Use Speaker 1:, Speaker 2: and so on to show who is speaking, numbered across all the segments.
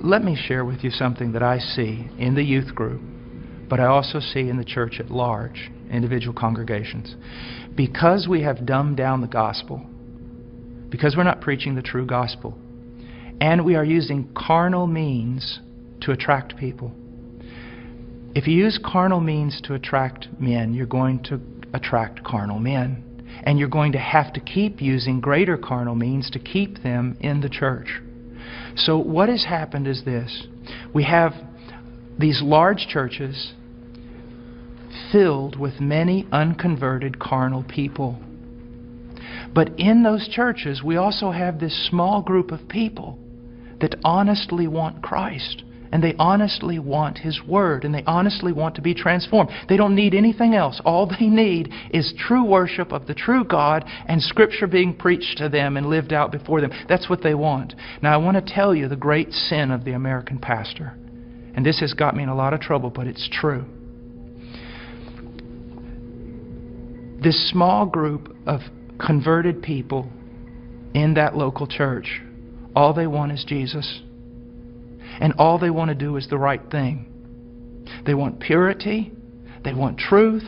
Speaker 1: Let me share with you something that I see in the youth group, but I also see in the church at large, individual congregations. Because we have dumbed down the gospel, because we're not preaching the true gospel, and we are using carnal means to attract people. If you use carnal means to attract men, you're going to attract carnal men. And you're going to have to keep using greater carnal means to keep them in the church. So what has happened is this. We have these large churches filled with many unconverted carnal people. But in those churches, we also have this small group of people that honestly want Christ. And they honestly want His Word. And they honestly want to be transformed. They don't need anything else. All they need is true worship of the true God and Scripture being preached to them and lived out before them. That's what they want. Now I want to tell you the great sin of the American pastor. And this has got me in a lot of trouble, but it's true. This small group of converted people in that local church, all they want is Jesus. And all they want to do is the right thing. They want purity. They want truth.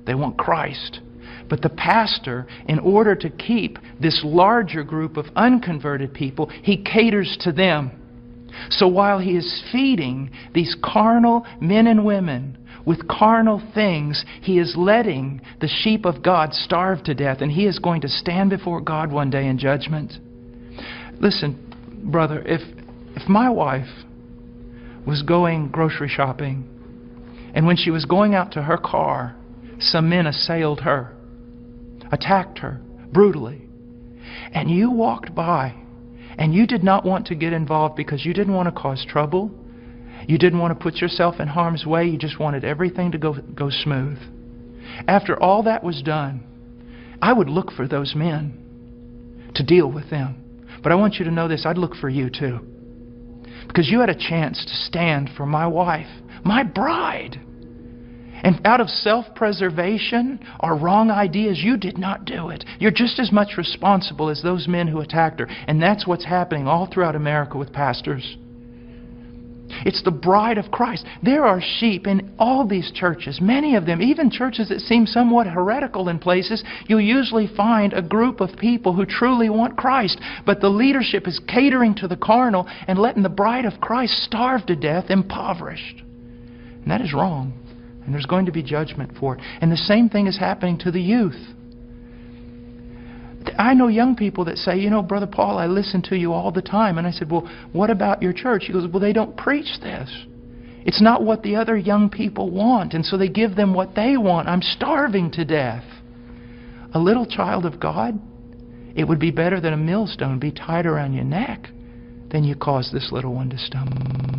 Speaker 1: They want Christ. But the pastor, in order to keep this larger group of unconverted people, he caters to them. So while he is feeding these carnal men and women with carnal things, he is letting the sheep of God starve to death. And he is going to stand before God one day in judgment. Listen, brother, if my wife was going grocery shopping, and when she was going out to her car, some men assailed her, attacked her brutally, and you walked by, and you did not want to get involved because you didn't want to cause trouble, you didn't want to put yourself in harm's way, you just wanted everything to go smooth. After all that was done, I would look for those men to deal with them. But I want you to know this, I'd look for you too. Because you had a chance to stand for my wife, my bride. And out of self-preservation or wrong ideas, you did not do it. You're just as much responsible as those men who attacked her. And that's what's happening all throughout America with pastors. It's the bride of Christ. There are sheep in all these churches, many of them, even churches that seem somewhat heretical in places. You'll usually find a group of people who truly want Christ, but the leadership is catering to the carnal and letting the bride of Christ starve to death, impoverished. And that is wrong. And there's going to be judgment for it. And the same thing is happening to the youth. I know young people that say, you know, Brother Paul, I listen to you all the time. And I said, well, what about your church? He goes, well, they don't preach this. It's not what the other young people want. And so they give them what they want. I'm starving to death. A little child of God, it would be better that a millstone be tied around your neck than you cause this little one to stumble.